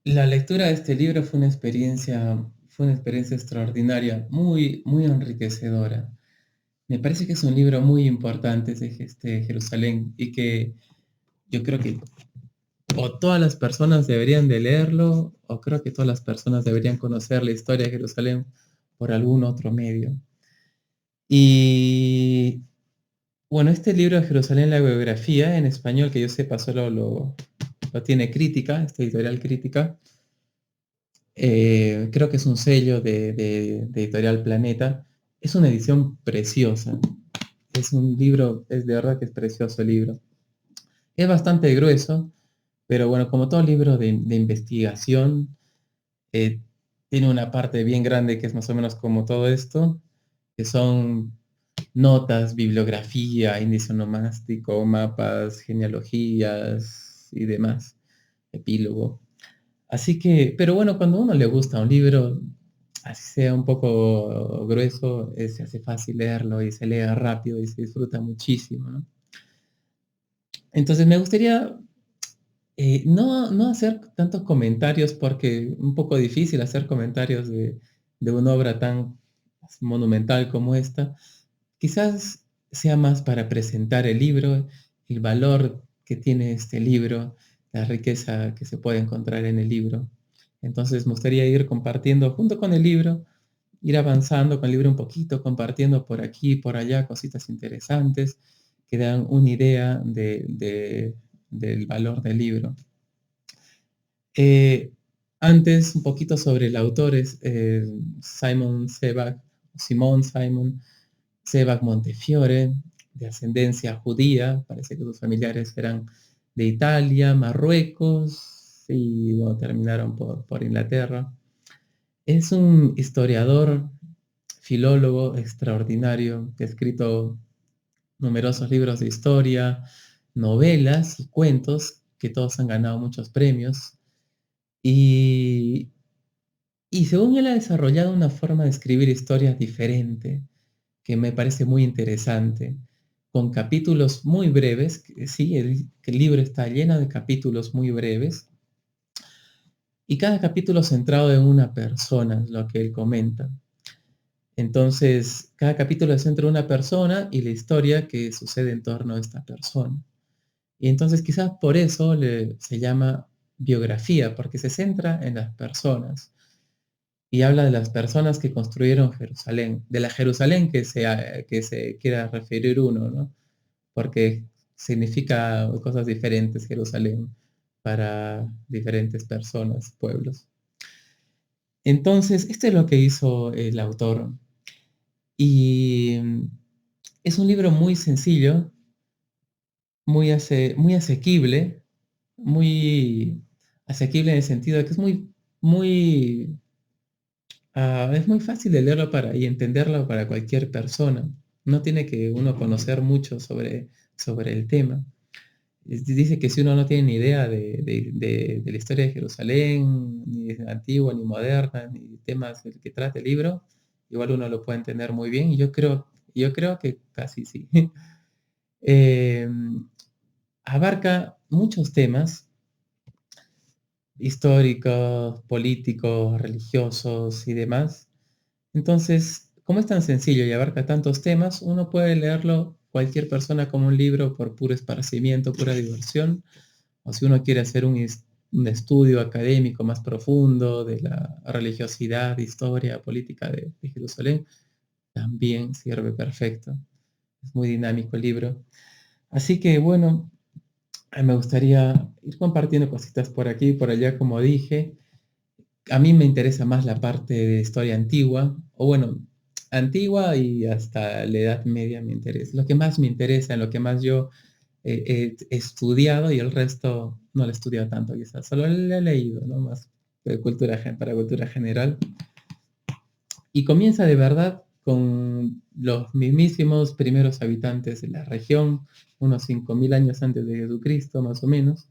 La lectura de este libro fue una experiencia extraordinaria, muy, muy enriquecedora. Me parece que es un libro muy importante, Jerusalén, y que yo creo que o todas las personas deberían de leerlo, o creo que todas las personas deberían conocer la historia de Jerusalén por algún otro medio. Y bueno, este libro de Jerusalén, la biografía, en español, que yo sepa, solo lo tiene Crítica, esta editorial Crítica. Creo que es un sello de Editorial Planeta. Es una edición preciosa. Es un libro, es de verdad que es precioso el libro. Es bastante grueso, pero bueno, como todo libro de investigación, eh, tiene una parte bien grande que es más o menos como todo esto, que son notas, bibliografía, índice onomástico, mapas, genealogías y demás, epílogo. Así que, pero bueno, cuando a uno le gusta un libro, así sea un poco grueso, se hace fácil leerlo y se lee rápido y se disfruta muchísimo, ¿no? Entonces me gustaría no hacer tantos comentarios porque es un poco difícil hacer comentarios de una obra tan monumental como esta. Quizás sea más para presentar el libro, el valor que tiene este libro, la riqueza que se puede encontrar en el libro. Entonces me gustaría ir compartiendo junto con el libro, ir avanzando con el libro un poquito, compartiendo por aquí y por allá cositas interesantes que dan una idea del valor del libro. Eh, Antes, un poquito sobre el autor, es Simon Sebag, Simón Simon Sebag Montefiore, de ascendencia judía, parece que sus familiares eran de Italia, Marruecos, y bueno, terminaron por Inglaterra. Es un historiador, filólogo extraordinario, que ha escrito numerosos libros de historia, novelas y cuentos, que todos han ganado muchos premios. Y, y según él ha desarrollado una forma de escribir historias diferente, que me parece muy interesante, con capítulos muy breves, sí, el libro está lleno de capítulos muy breves, y cada capítulo centrado en una persona, lo que él comenta. Entonces, cada capítulo es entre una persona y la historia que sucede en torno a esta persona. Y entonces quizás por eso se llama biografía, porque se centra en las personas y habla de las personas que construyeron Jerusalén, de la Jerusalén que se quiera referir uno, ¿no? Porque significa cosas diferentes Jerusalén para diferentes personas, pueblos. Entonces, esto es lo que hizo el autor. Y es un libro muy sencillo, muy asequible, muy asequible en el sentido de que es muy, es muy fácil de leerlo y entenderlo para cualquier persona. No tiene que uno conocer mucho sobre el tema. Dice que si uno no tiene ni idea de la historia de Jerusalén, ni antigua, ni moderna, ni temas del que trata el libro, igual uno lo puede entender muy bien y yo creo que casi sí. Eh, Abarca muchos temas históricos, políticos, religiosos y demás. Entonces, como es tan sencillo y abarca tantos temas, uno puede leerlo cualquier persona como un libro por puro esparcimiento, pura diversión, o si uno quiere hacer un estudio académico más profundo de la religiosidad, historia, política de Jerusalén, también sirve perfecto. Es muy dinámico el libro. Así que bueno, me gustaría ir compartiendo cositas por aquí y por allá, como dije. A mí me interesa más la parte de historia antigua, o bueno, antigua y hasta la Edad Media me interesa. Lo que más me interesa, en lo que más yo he estudiado y el resto no lo he estudiado tanto quizás, solo lo he leído, ¿no? Más para cultura general. Y comienza de verdad con los mismísimos primeros habitantes de la región, unos 5.000 años antes de Jesucristo, más o menos.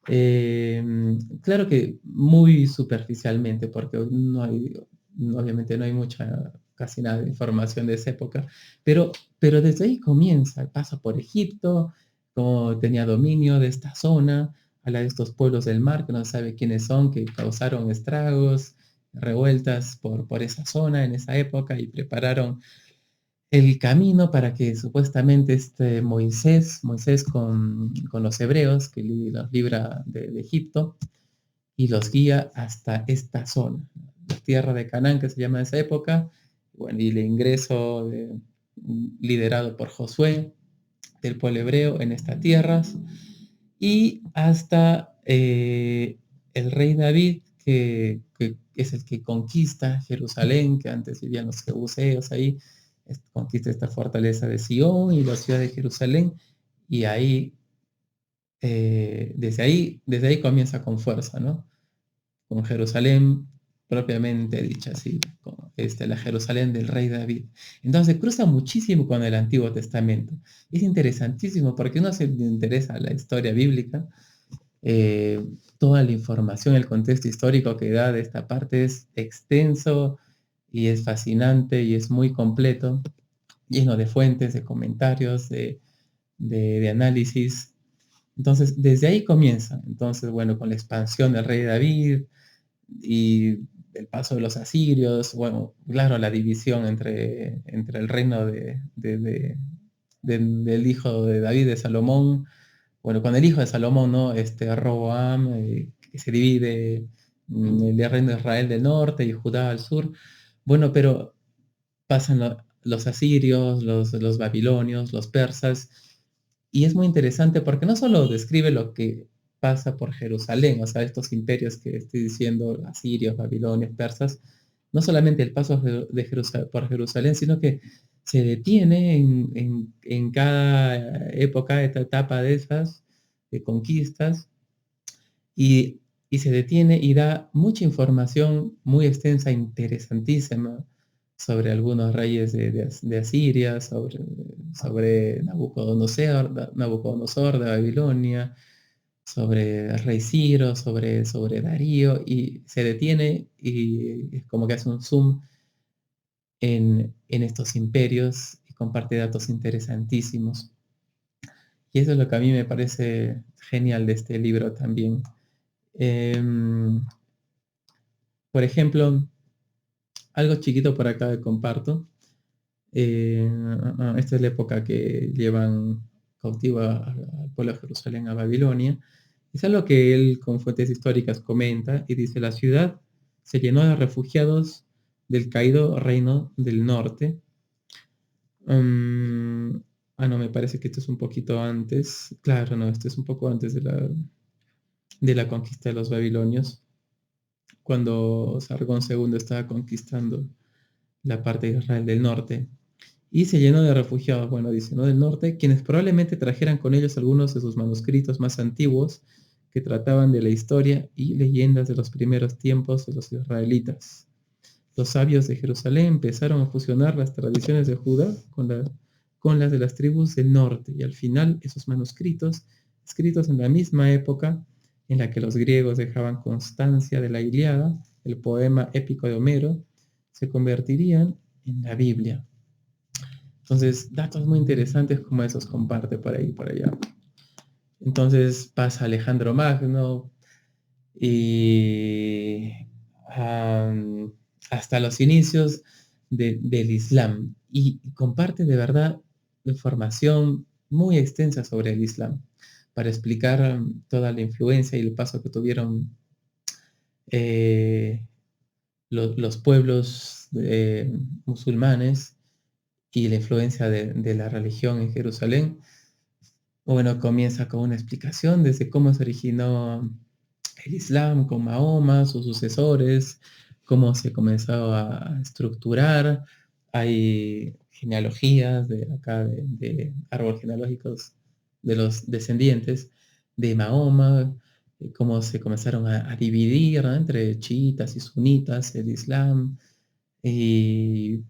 Claro que muy superficialmente, porque obviamente no hay mucha, casi nada de información de esa época, pero desde ahí comienza, pasa por Egipto, como tenía dominio de esta zona, habla de estos pueblos del mar que no se sabe quiénes son, que causaron estragos, revueltas por esa zona en esa época y prepararon el camino para que supuestamente Moisés con los hebreos, que los libra de Egipto, y los guía hasta esta zona, la tierra de Canaán, que se llama en esa época, bueno, y el ingreso liderado por Josué del pueblo hebreo en estas tierras, y hasta el rey David, que es el que conquista Jerusalén, que antes vivían los jebuseos ahí, conquista esta fortaleza de Sion y la ciudad de Jerusalén, y ahí, desde ahí comienza con fuerza, ¿no? Con Jerusalén propiamente dicha, así, la Jerusalén del rey David. Entonces cruza muchísimo con el Antiguo Testamento. Es interesantísimo porque uno se interesa la historia bíblica, eh, toda la información, el contexto histórico que da de esta parte es extenso y es fascinante y es muy completo, lleno de fuentes, de comentarios, de análisis. Entonces, desde ahí comienza. Entonces, bueno, con la expansión del rey David y el paso de los asirios, bueno, claro, la división entre el reino del hijo de David, de Salomón, bueno, con el hijo de Salomón, ¿no? Roboam, que se divide el reino de Israel del norte y Judá al sur. Bueno, pero pasan los asirios, los babilonios, los persas, y es muy interesante porque no solo describe lo que pasa por Jerusalén, o sea, estos imperios que estoy diciendo, asirios, babilonios, persas, no solamente el paso por Jerusalén, sino que se detiene en cada época, esta etapa de esas, de conquistas, y, y se detiene y da mucha información muy extensa, interesantísima, sobre algunos reyes de Asiria, sobre Nabucodonosor de Babilonia, sobre el rey Ciro, sobre Darío, y se detiene y es como que hace un zoom en estos imperios y comparte datos interesantísimos. Y eso es lo que a mí me parece genial de este libro también. Em, por ejemplo, algo chiquito por acá que comparto. Esta es la época que llevan cautiva al pueblo de Jerusalén a Babilonia. Es algo que él con fuentes históricas comenta y dice, la ciudad se llenó de refugiados del caído reino del norte. No, me parece que esto es un poquito antes. Claro, no, esto es un poco antes de la conquista de los babilonios, cuando Sargón II estaba conquistando la parte de Israel del norte. Y se llenó de refugiados, bueno, dice, ¿no? Del norte, quienes probablemente trajeran con ellos algunos de sus manuscritos más antiguos que trataban de la historia y leyendas de los primeros tiempos de los israelitas. Los sabios de Jerusalén empezaron a fusionar las tradiciones de Judá con las de las tribus del norte, y al final esos manuscritos, escritos en la misma época en la que los griegos dejaban constancia de la Ilíada, el poema épico de Homero, se convertirían en la Biblia. Entonces, datos muy interesantes como esos comparte por ahí y por allá. Entonces pasa Alejandro Magno y hasta los inicios del Islam. Y comparte de verdad información muy extensa sobre el Islam para explicar toda la influencia y el paso que tuvieron eh, los pueblos musulmanes y la influencia de la religión en Jerusalén. Bueno, comienza con una explicación desde cómo se originó el Islam con Mahoma, sus sucesores, cómo se comenzó a estructurar. Hay genealogías de acá, de árboles genealógicos de los descendientes de Mahoma, cómo se comenzaron a dividir, ¿no? Entre chiitas y sunitas el Islam, y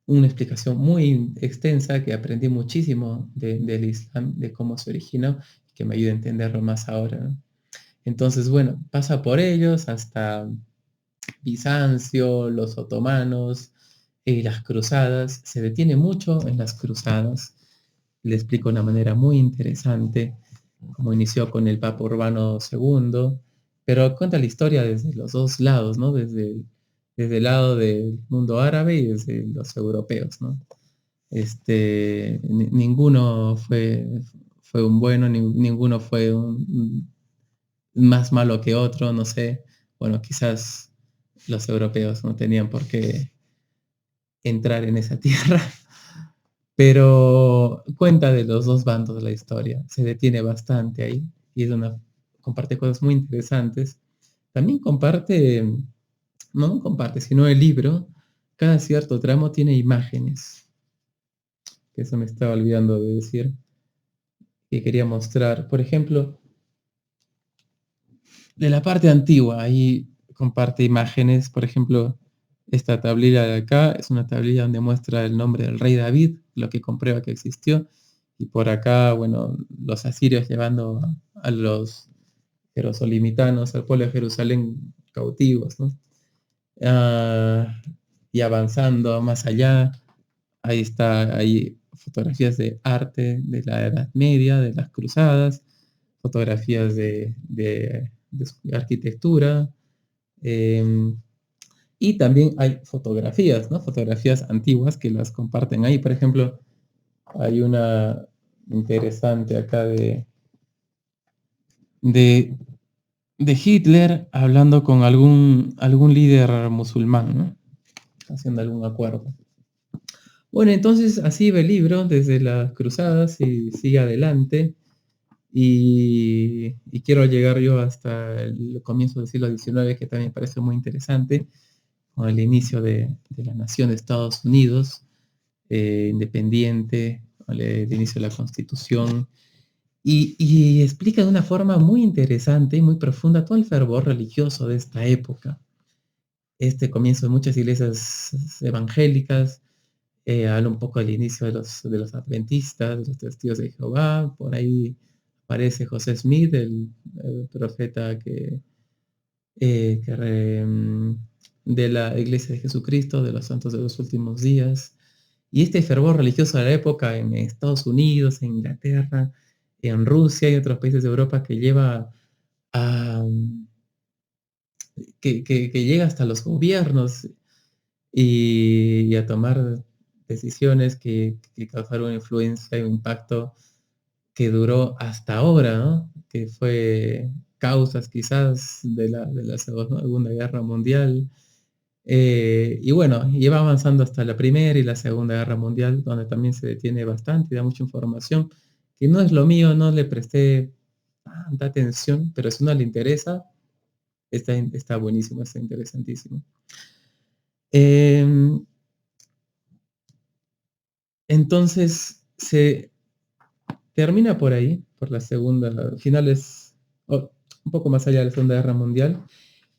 una explicación muy extensa que aprendí muchísimo del Islam, de cómo se originó, que me ayuda a entenderlo más ahora, ¿no? Entonces, bueno, pasa por ellos hasta Bizancio, los otomanos, las cruzadas. Se detiene mucho en las cruzadas. Le explico de una manera muy interesante como inició con el Papa Urbano II, pero cuenta la historia desde los dos lados, ¿no? Desde el lado del mundo árabe y desde los europeos, ¿no? Ninguno fue un bueno, ninguno fue más malo que otro, no sé. Bueno, quizás los europeos no tenían por qué entrar en esa tierra, pero cuenta de los dos bandos de la historia, se detiene bastante ahí y comparte cosas muy interesantes. También no comparte, sino el libro, cada cierto tramo tiene imágenes, que eso me estaba olvidando de decir, que quería mostrar. Por ejemplo, de la parte antigua, ahí comparte imágenes, por ejemplo, esta tablilla de acá es una tablilla donde muestra el nombre del rey David, lo que comprueba que existió, y por acá, bueno, los asirios llevando a los jerosolimitanos, al pueblo de Jerusalén cautivos, ¿no? Ah, y avanzando más allá, hay fotografías de arte de la Edad Media, de las cruzadas, fotografías de arquitectura, em, y también hay fotografías, ¿no? Fotografías antiguas que las comparten ahí. Por ejemplo, hay una interesante acá de, de Hitler hablando con algún líder musulmán, ¿no? Haciendo algún acuerdo. Bueno, entonces así va el libro desde las cruzadas y sigue adelante. Y quiero llegar yo hasta el comienzo del siglo XIX, que también me parece muy interesante, con el inicio de la nación de Estados Unidos, independiente, con el inicio de la Constitución, y explica de una forma muy interesante y muy profunda todo el fervor religioso de esta época. Este comienzo de muchas iglesias evangélicas, habla un poco del inicio de los adventistas, de los testigos de Jehová. Por ahí aparece José Smith, el profeta de la Iglesia de Jesucristo, de los santos de los últimos días. Y este fervor religioso de la época en Estados Unidos, en Inglaterra, en Rusia y otros países de Europa que lleva a, que llega hasta los gobiernos y a tomar decisiones que causaron influencia y un impacto que duró hasta ahora, ¿no? Que fue causas quizás de la Segunda Guerra Mundial. Y bueno, lleva avanzando hasta la Primera y la Segunda Guerra Mundial, donde también se detiene bastante y da mucha información, que no es lo mío, no le presté tanta atención, pero si no le interesa, está buenísimo, está interesantísimo. Em, entonces, se termina por ahí, por la segunda, finales, un poco más allá de la Segunda Guerra Mundial.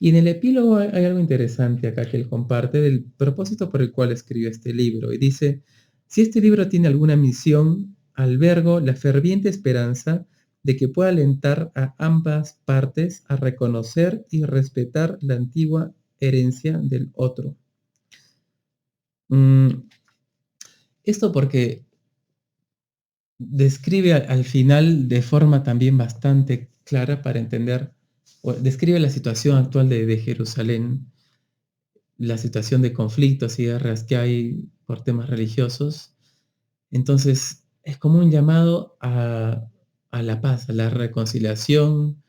Y en el epílogo hay algo interesante acá que él comparte del propósito por el cual escribió este libro. Y dice, si este libro tiene alguna misión, albergo la ferviente esperanza de que pueda alentar a ambas partes a reconocer y respetar la antigua herencia del otro. Esto porque describe al final de forma también bastante clara para entender, o describe la situación actual de Jerusalén, la situación de conflictos y guerras que hay por temas religiosos. Entonces, es como un llamado a la paz, a la reconciliación,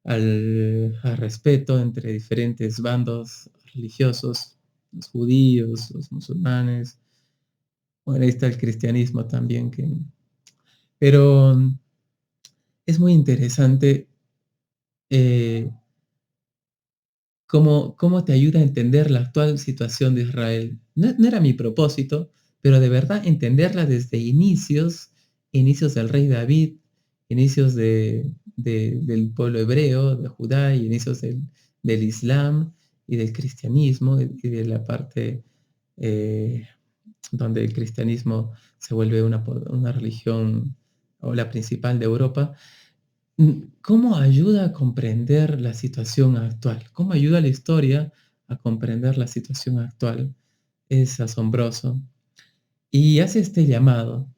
al respeto entre diferentes bandos religiosos, los judíos, los musulmanes. Bueno, ahí está el cristianismo también, pero es muy interesante eh, cómo te ayuda a entender la actual situación de Israel. No era mi propósito, pero de verdad entenderla desde inicios del rey David, inicios del pueblo hebreo, de Judá, y inicios del Islam y del cristianismo, y de la parte eh, donde el cristianismo se vuelve una religión o la principal de Europa. ¿Cómo ayuda a comprender la situación actual? ¿Cómo ayuda la historia a comprender la situación actual? Es asombroso. Y hace este llamado.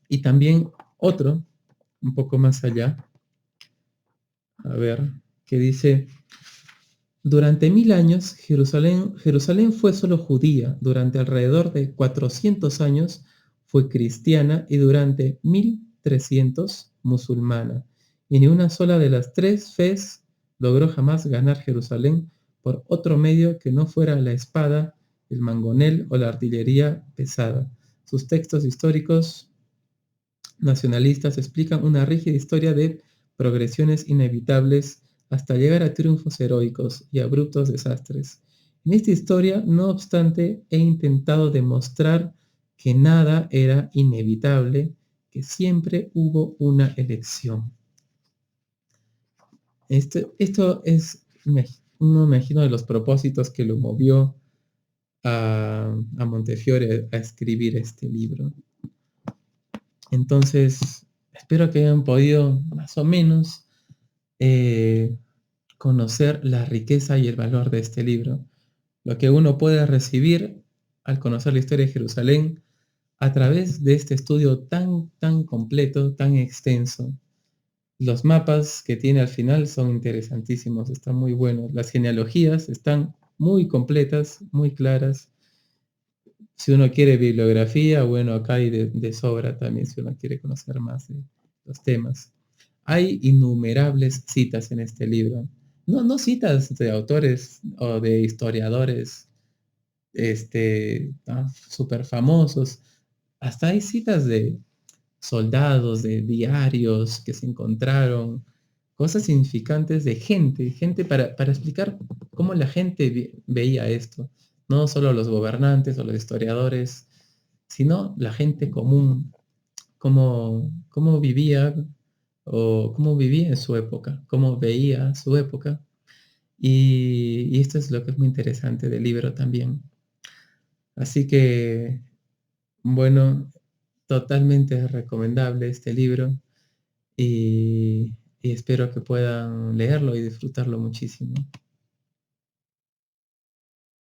Y también otro, un poco más allá. A ver, que dice, durante 1000 años Jerusalén fue solo judía, durante alrededor de 400 años fue cristiana y durante 1300 musulmana. Y ni una sola de las tres fes logró jamás ganar Jerusalén por otro medio que no fuera la espada, el mangonel o la artillería pesada. Sus textos históricos nacionalistas explican una rígida historia de progresiones inevitables hasta llegar a triunfos heroicos y abruptos desastres. En esta historia, no obstante, he intentado demostrar que nada era inevitable, que siempre hubo una elección. Esto es, uno me imagino, de los propósitos que lo movió a Montefiore a escribir este libro. Entonces, espero que hayan podido más o menos conocer la riqueza y el valor de este libro. Lo que uno puede recibir al conocer la historia de Jerusalén a través de este estudio tan completo, tan extenso. Los mapas que tiene al final son interesantísimos, están muy buenos. Las genealogías están muy completas, muy claras. Si uno quiere bibliografía, bueno, acá hay de sobra también si uno quiere conocer más de los temas. Hay innumerables citas en este libro. No citas de autores o de historiadores súper famosos. Hasta hay citas de soldados, de diarios que se encontraron, cosas significantes de gente para explicar cómo la gente veía esto. No solo los gobernantes o los historiadores, sino la gente común, cómo vivía o cómo vivía en su época, cómo veía su época. Y esto es lo que es muy interesante del libro también. Así que, bueno, totalmente recomendable este libro y espero que puedan leerlo y disfrutarlo muchísimo.